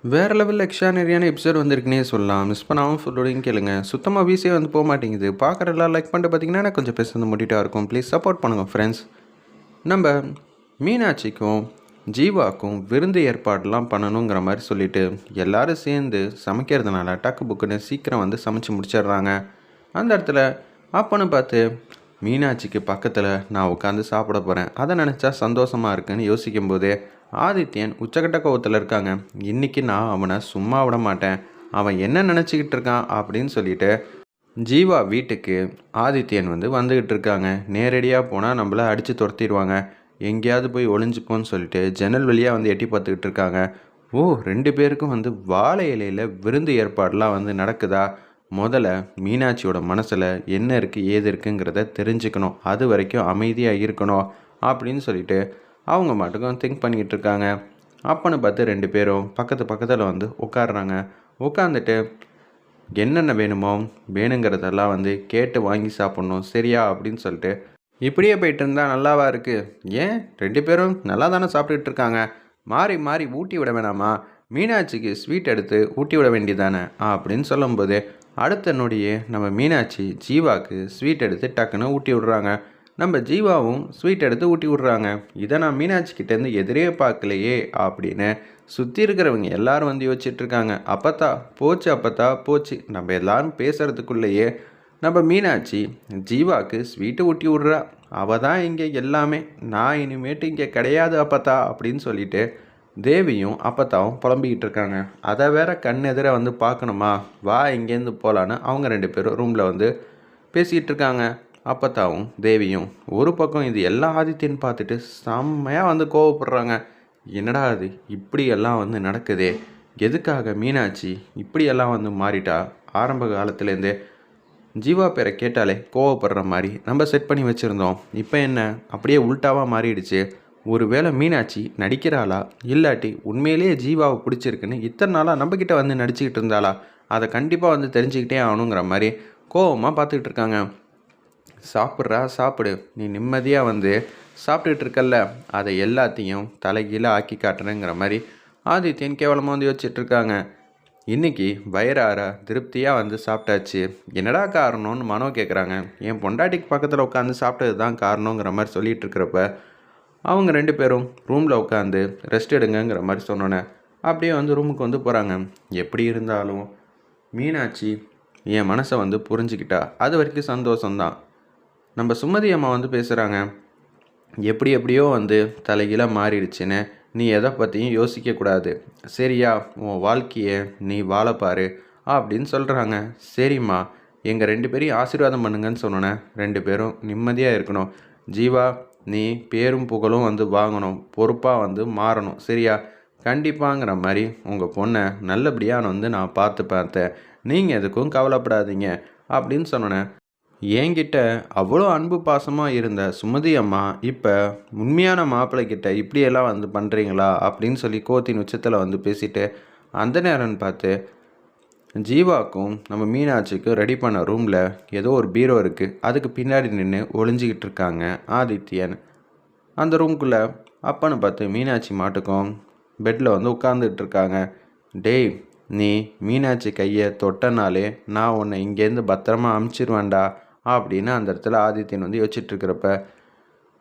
வேறு லெவலில் எக்ஸ்ட்ரானரியான எபிசோட் வந்திருக்குன்னே சொல்லலாம். மிஸ் பண்ணாமல் ஃபுல்லோடையும் கேளுங்க. சுத்தமாக வீஸே வந்து போக மாட்டேங்குது. பார்க்குற எல்லாம் லைக் பண்ணிட்டு பார்த்தீங்கன்னா எனக்கு கொஞ்சம் பேசுறது முடிட்டாக இருக்கும். ப்ளீஸ் சப்போர்ட் பண்ணுங்கள் ஃப்ரெண்ட்ஸ். நம்ம மீனாட்சிக்கும் ஜீவாக்கும் விருந்து ஏற்பாடெலாம் பண்ணணுங்கிற மாதிரி சொல்லிவிட்டு எல்லோரும் சேர்ந்து சமைக்கிறதுனால டக்கு புக்குன்னு சீக்கிரம் வந்து சமைச்சு முடிச்சிடுறாங்க. அந்த இடத்துல அப்பன்னு பார்த்து மீனாட்சிக்கு பக்கத்தில் நான் உட்காந்து சாப்பிட போகிறேன், அதை நினச்சா சந்தோஷமாக இருக்குன்னு யோசிக்கும் போதே ஆதித்யன் உச்சக்கட்ட கோவத்தில் இருக்காங்க. இன்றைக்கி நான் அவனை சும்மா விட மாட்டேன், அவன் என்ன நினச்சிக்கிட்டு இருக்கான் அப்படின்னு சொல்லிட்டு ஜீவா வீட்டுக்கு ஆதித்யன் வந்து வந்துக்கிட்டு இருக்காங்க. நேரடியாக போனால் நம்மளை அடித்து துரத்திடுவாங்க, எங்கேயாவது போய் ஒளிஞ்சுப்போன்னு சொல்லிட்டு ஜன்னல் வழியாக வந்து எட்டி பார்த்துக்கிட்டு இருக்காங்க. ஓ, 2 பேருக்கும் வந்து வாழை இலையில் விருந்து ஏற்பாடெலாம் வந்து நடக்குதா? முதல்ல மீனாட்சியோட மனசில் என்ன இருக்குது ஏது இருக்குங்கிறத தெரிஞ்சுக்கணும், அது வரைக்கும் அமைதியாக இருக்கணும் அப்படின்னு சொல்லிட்டு அவங்க மட்டுக்கும் திங்க் பண்ணிக்கிட்டு இருக்காங்க. அப்பன்னு பார்த்து 2 பேரும் பக்கத்தில் வந்து உட்காடுறாங்க. உட்காந்துட்டு என்னென்ன வேணுங்கிறதெல்லாம் வந்து கேட்டு வாங்கி சாப்பிட்ணும் சரியா அப்படின்னு சொல்லிட்டு இப்படியே போயிட்டு இருந்தால் நல்லாவா இருக்குது? ஏன் 2 பேரும் நல்லா தானே சாப்பிட்டுட்டு இருக்காங்க, மாறி மாறி ஊட்டி விட வேணாமா? மீனாட்சிக்கு ஸ்வீட் எடுத்து ஊட்டி விட வேண்டியதானே அப்படின்னு சொல்லும்போது அடுத்த நொடியே நம்ம மீனாட்சி ஜீவாவுக்கு ஸ்வீட் எடுத்து டக்குன்னு ஊட்டி விடுறாங்க. நம்ம ஜீவாவும் ஸ்வீட் எடுத்து ஊட்டி விட்றாங்க. இதை நான் மீனாட்சிக்கிட்டேருந்து எதிரே பார்க்கலையே அப்படின்னு சுற்றி இருக்கிறவங்க எல்லாரும் வந்து யோசிச்சுட்ருக்காங்க. அப்பத்தா போச்சு, நம்ம எல்லாரும் பேசுகிறதுக்குள்ளேயே நம்ம மீனாட்சி ஜீவாவுக்கு ஸ்வீட்டு ஊட்டி விட்றா. அவள் தான் இங்கே எல்லாமே, நான் இனிமேட்டு இங்கே கிடையாது அப்பத்தா அப்படின்னு சொல்லிட்டு தேவியும் அப்பத்தாவும் புலம்பிக்கிட்டு இருக்காங்க. அதை வேற கண்ணெதிர வந்து பார்க்கணுமா, வா இங்கேருந்து போகலான்னு அவங்க 2 பேரும் ரூமில் வந்து பேசிக்கிட்டு இருக்காங்க. அப்பத்தாவும் தேவியும் ஒரு பக்கம் இது எல்லா ஆதித்யன்னு பார்த்துட்டு செம்மையாக வந்து கோவப்படுறாங்க. என்னடா அது இப்படியெல்லாம் வந்து நடக்குதே, எதுக்காக மீனாட்சி இப்படியெல்லாம் வந்து மாறிட்டா? ஆரம்ப காலத்துலேருந்தே ஜீவா பேரை கேட்டாலே கோவப்படுற மாதிரி நம்ம செட் பண்ணி வச்சுருந்தோம், இப்போ என்ன அப்படியே உல்ட்டாவாக மாறிடுச்சு? ஒருவேளை மீனாட்சி நடிக்கிறாளா, இல்லாட்டி உண்மையிலேயே ஜீவாவை பிடிச்சிருக்குன்னு இத்தனை நாளாக நம்மக்கிட்ட வந்து நடிச்சுக்கிட்டு இருந்தாளா? அதை கண்டிப்பாக வந்து தெரிஞ்சுக்கிட்டே ஆகணுங்கிற மாதிரி கோவமாக பார்த்துக்கிட்டு இருக்காங்க. சாப்பிட்றா சாப்பிடு, நீ நிம்மதியாக வந்து சாப்பிட்டுட்டு இருக்கல்ல, அதை எல்லாத்தையும் தலைகீழே ஆக்கி காட்டுறேங்கிற மாதிரி ஆதித்யன் கேவலமாக வந்து யோசிச்சுட்ருக்காங்க. இன்றைக்கி வயிறார திருப்தியாக வந்து சாப்பிட்டாச்சு, என்னடா காரணம்னு மனோ கேட்குறாங்க. என் பொண்டாட்டிக்கு பக்கத்தில் உட்காந்து சாப்பிட்டது தான் காரணங்கிற மாதிரி சொல்லிகிட்டு இருக்கிறப்ப அவங்க 2 பேரும் ரூமில் உட்காந்து ரெஸ்ட் எடுங்கங்கிற மாதிரி சொன்னோன்னே அப்படியே வந்து ரூமுக்கு வந்து போகிறாங்க. எப்படி இருந்தாலும் மீனாட்சி என் மனசை வந்து புரிஞ்சுக்கிட்டா, அது வரைக்கும் சந்தோஷம்தான். நம்ம சுமதி அம்மா வந்து பேசுகிறாங்க, எப்படியோ வந்து தலைகீழாக மாறிடுச்சுன்னு நீ எதை பற்றியும் யோசிக்கக்கூடாது சரியா, உன் வாழ்க்கையை நீ வாழப்பாரு அப்படின்னு சொல்கிறாங்க. சரிம்மா, எங்கள் 2 பேரையும் ஆசீர்வாதம் பண்ணுங்கன்னு சொன்னோன்னே 2 பேரும் நிம்மதியாக இருக்கணும். ஜீவா, நீ பேரும் புகழும் வந்து வாங்கணும், பொறுப்பாக வந்து மாறணும் சரியா, கண்டிப்பாங்கிற மாதிரி உங்கள் பொண்ணை நல்லபடியாக வந்து நான் பார்த்தேன், நீங்கள் எதுக்கும் கவலைப்படாதீங்க அப்படின்னு சொன்னேன். என்கிட்ட அவ்வளோ அன்பு பாசமாக இருந்த சுமதி அம்மா இப்போ உண்மையான மாப்பிள்ளைக்கிட்ட இப்படியெல்லாம் வந்து பண்ணுறீங்களா அப்படின்னு சொல்லி கோத்தின் உச்சத்தில் வந்து பேசிட்டு அந்த நேரம்னு பார்த்து ஜீவாக்கும் நம்ம மீனாட்சிக்கும் ரெடி பண்ண ரூமில் ஏதோ ஒரு பீரோ இருக்குது, அதுக்கு பின்னாடி நின்று ஒளிஞ்சிக்கிட்டு இருக்காங்க ஆதித்யன். அந்த ரூம்குள்ளே அப்பன்னு பார்த்து மீனாட்சி மாட்டுக்கும் பெட்டில் வந்து உட்காந்துட்டு இருக்காங்க. டேய், நீ மீனாட்சி கையை தொட்டனாலே நான் உன்னை இங்கேருந்து பத்திரமா அமுச்சிடுவேன்டா அப்படின்னு அந்த இடத்துல ஆதித்யன் வந்து யோசிச்சுட்ருக்கிறப்ப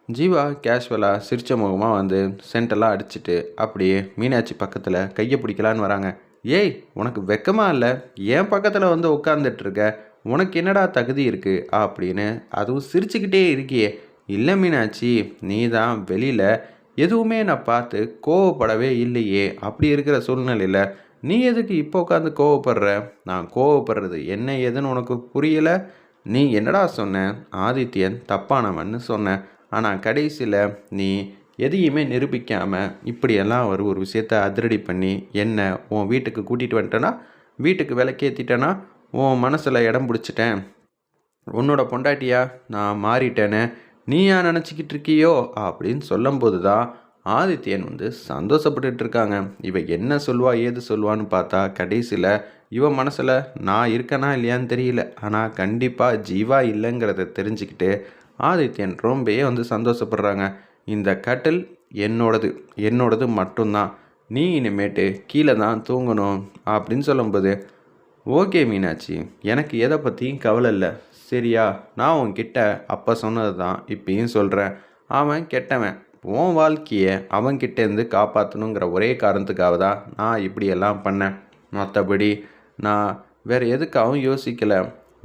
ஜீவா கேஷுவலாக சிரிச்ச முகமாக வந்து சென்டெல்லாம் அடிச்சுட்டு அப்படியே மீனாட்சி பக்கத்தில் கையை பிடிக்கலான்னு வராங்க. ஏய், உனக்கு வெக்கமாக இல்லை? என் பக்கத்தில் வந்து உட்காந்துட்ருக்க, உனக்கு என்னடா தகுதி இருக்குது அப்படின்னு அதுவும் சிரிச்சுக்கிட்டே இருக்கியே. இல்லை மீனாட்சி, நீ தான் வெளியில் எதுவுமே நான் பார்த்து கோவப்படவே இல்லையே, அப்படி இருக்கிற சூழ்நிலையில் நீ எதுக்கு இப்போ உட்காந்து கோவப்படுற? நான் கோவப்படுறது என்ன ஏதுன்னு உனக்கு புரியலை? நீ என்னடா சொன்ன, ஆதித்யன் தப்பானவன்னு சொன்ன, ஆனால் கடைசியில் நீ எதையுமே நிரூபிக்காமல் இப்படியெல்லாம் ஒரு விஷயத்தை அதிரடி பண்ணி என்ன உன் வீட்டுக்கு கூட்டிகிட்டு வந்துட்டேன்னா, வீட்டுக்கு விளக்கேற்றிட்டேன்னா உன் மனசில் இடம் பிடிச்சிட்டேன், உன்னோட பொண்டாட்டியா நான் மாறிட்டேன்னு நீயா நினச்சிக்கிட்டு இருக்கியோ அப்படின்னு சொல்லும்போது தான் ஆதித்யன் வந்து சந்தோஷப்பட்டுட்டு இருக்காங்க. இவ என்ன சொல்வா ஏது சொல்வான்னு பார்த்தா கடைசியில் இவன் மனசில் நான் இருக்கனா இல்லையான்னு தெரியல, ஆனால் கண்டிப்பாக ஜீவா இல்லைங்கிறத தெரிஞ்சுக்கிட்டு ஆதித்யன் ரொம்பவே வந்து சந்தோஷப்படுறாங்க. இந்த கட்டில் என்னோடது மட்டும்தான், நீ இனிமேட்டு கீழே தான் தூங்கணும் அப்படின்னு சொல்லும்போது, ஓகே மீனாட்சி, எனக்கு எதை பற்றியும் கவலை இல்லை சரியா? நான் உன்கிட்ட அப்போ சொன்னது தான் இப்பயும் சொல்கிறேன். அவன் கெட்டவன். உன் வாழ்க்கையை அவன்கிட்டேருந்து காப்பாற்றணுங்கிற ஒரே காரணத்துக்காக தான் நான் இப்படியெல்லாம் பண்ணேன். மற்றபடி நான் வேறு எதுக்காகவும் யோசிக்கலை.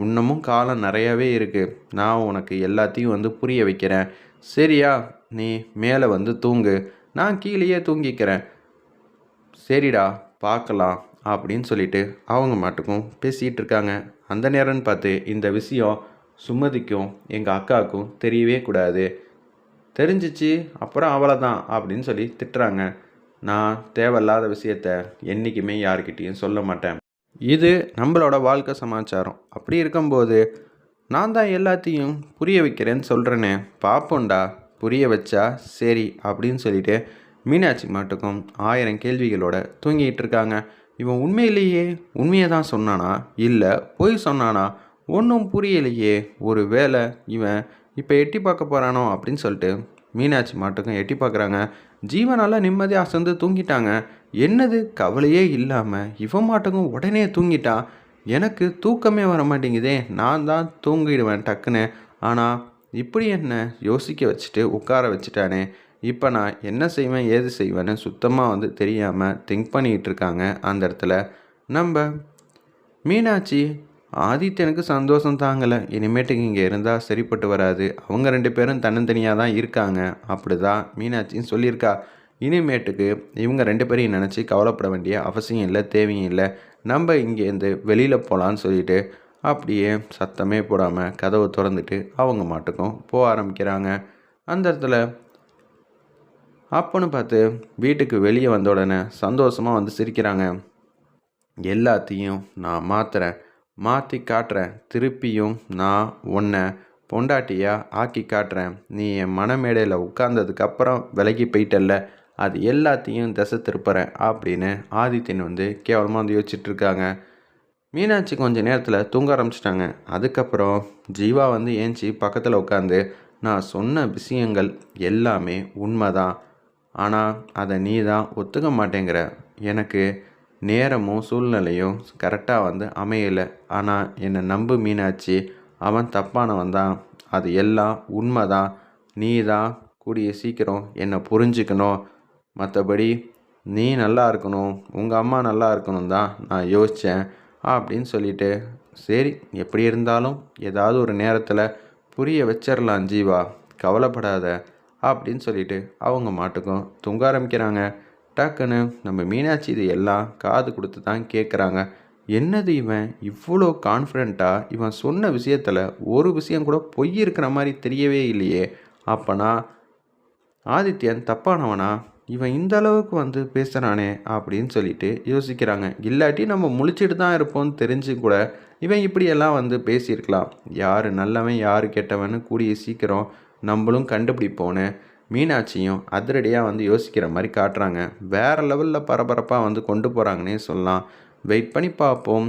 இன்னமும் காலம் நிறையாவே இருக்குது. நான் உனக்கு எல்லாத்தையும் புரிய வைக்கிறேன் சரியா? நீ மேலே தூங்கு, நான் கீழேயே தூங்கிக்கிறேன். சரிடா பார்க்கலாம் அப்படின்னு சொல்லிட்டு அவங்க மாட்டுக்கும் பேசிகிட்டு இருக்காங்க. அந்த நேரம்னு பார்த்து இந்த விஷயம் சுமதிக்கும் எங்கள் அக்காவுக்கும் தெரியவே கூடாது. தெரிஞ்சிச்சு அப்புறம் அவ்வளோதான் அப்படின்னு சொல்லி திட்டுறாங்க. நான் தேவையில்லாத விஷயத்த என்றைக்குமே யார்கிட்டையும் சொல்ல மாட்டேன். இது நம்மளோட வாழ்க்கை சமாச்சாரம். அப்படி இருக்கும்போது நான் தான் எல்லாத்தையும் புரிய வைக்கிறேன்னு சொல்கிறேனே, பார்ப்போண்டா, புரிய வச்சா சரி அப்படின்னு சொல்லிட்டு மீனாட்சி மாட்டுக்கும் 1000 கேள்விகளோட தூங்கிட்டு இருக்காங்க. இவன் உண்மையிலேயே உண்மையை தான் சொன்னானா இல்லை பொய் சொன்னானா ஒன்றும் புரியலையே. ஒரு வேளை இவன் இப்போ எட்டி பார்க்க போகிறானோ அப்படின்னு சொல்லிட்டு மீனாட்சி மாட்டுக்கும் எட்டி பார்க்குறாங்க. ஜீவனால் நிம்மதியாக அசந்து தூங்கிட்டாங்க. என்னது கவலையே இல்லாமல் இவன் மாட்டுக்கும் உடனே தூங்கிட்டான். எனக்கு தூக்கமே வர மாட்டேங்குதே. நான் தான் தூங்கிடுவேன் டக்குன்னு. ஆனால் இப்படி என்ன யோசிக்க வச்சுட்டு உட்கார வச்சுட்டானே. இப்போ நான் என்ன செய்வேன் ஏது செய்வேன்னு சுத்தமாக தெரியாமல் திங்க் பண்ணிகிட்டு இருக்காங்க. அந்த இடத்துல நம்ம மீனாட்சி ஆதித்யனுக்கு சந்தோஷம் தாங்கலை. இனிமேட்டுக்கு இங்கே இருந்தால் சரிப்பட்டு வராது. அவங்க 2 பேரும் தன்னந்தனியாக தான் இருக்காங்க. அப்படி தான் மீனாட்சின்னு சொல்லியிருக்கா. இனிமேட்டுக்கு இவங்க 2 பேரையும் நினச்சி கவலைப்பட வேண்டிய அவசியம் இல்லை, தேவையும் இல்லை. நம்ம இங்கேருந்து வெளியில் போகலான்னு சொல்லிட்டு அப்படியே சத்தமே போடாமல் கதவை திறந்துட்டு அவங்க மாட்டுக்கும் போக ஆரம்பிக்கிறாங்க. அந்த இடத்துல அப்போன்னு பார்த்து வீட்டுக்கு வெளியே வந்த உடனே சந்தோஷமாக சிரிக்கிறாங்க. எல்லாத்தையும் நான் மாற்றி காட்டுறேன். திருப்பியும் நான் உன்னை பொண்டாட்டியாக ஆக்கி காட்டுறேன். நீ என் மனமேடையில் உட்கார்ந்ததுக்கப்புறம் விலகி போயிட்டல்ல, அது எல்லாத்தையும் திசை திருப்புறேன் அப்படின்னு ஆதித்யன் கேவலமாக யோசிச்சுட்ருக்காங்க. மீனாட்சி கொஞ்சம் நேரத்தில் தூங்க ஆரம்பிச்சிட்டாங்க. அதுக்கப்புறம் ஜீவா ஏஞ்சி பக்கத்தில் உட்காந்து, நான் சொன்ன விஷயங்கள் எல்லாமே உண்மைதான், ஆனால் அதை நீ தான் ஒத்துக்க மாட்டேங்கிற. எனக்கு நேரமும் சூழ்நிலையும் கரெக்டாக அமையலை. ஆனால் என்னை நம்பு மீனாட்சி, அவன் தப்பானவன் தான். அது எல்லாம் உண்மை தான். நீ தான் கூடிய சீக்கிரம் என்னை புரிஞ்சுக்கணும். மற்றபடி நீ நல்லா இருக்கணும், உங்கள் அம்மா நல்லா இருக்கணும் தான் நான் யோசித்தேன் அப்படின்னு சொல்லிட்டு, சரி எப்படி இருந்தாலும் ஏதாவது ஒரு நேரத்தில் புரிய வச்சிடலாம் ஜீவா, கவலைப்படாத அப்படின்னு சொல்லிட்டு அவங்க மாட்டுக்கும் தூங்க ஆரம்பிக்கிறாங்க. டக்குன்னு நம்ம மீனாட்சி இது எல்லாம் காது கொடுத்து தான் கேட்குறாங்க. என்னது இவன் இவ்வளோ கான்ஃபிடெண்ட்டாக இவன் சொன்ன விஷயத்தில் ஒரு விஷயம் கூட பொய் இருக்கிற மாதிரி தெரியவே இல்லையே. அப்போனா ஆதித்யன் தப்பானவனா? இவன் இந்த அளவுக்கு பேசுகிறானே அப்படின்னு சொல்லிட்டு யோசிக்கிறாங்க. இல்லாட்டி நம்ம முழிச்சிட்டு தான் இருப்போம்னு தெரிஞ்சு கூட இவன் இப்படியெல்லாம் பேசியிருக்கலாம். யார் நல்லவன் யார் கெட்டவன்னு கூடிய சீக்கிரம் நம்மளும் கண்டுபிடிப்போன்னு மீனாட்சியும் அதிரடியாக யோசிக்கிற மாதிரி காட்டுறாங்க. வேறு லெவலில் பரபரப்பாக கொண்டு போகிறாங்கன்னே சொல்லலாம். வெயிட் பண்ணி பார்ப்போம்.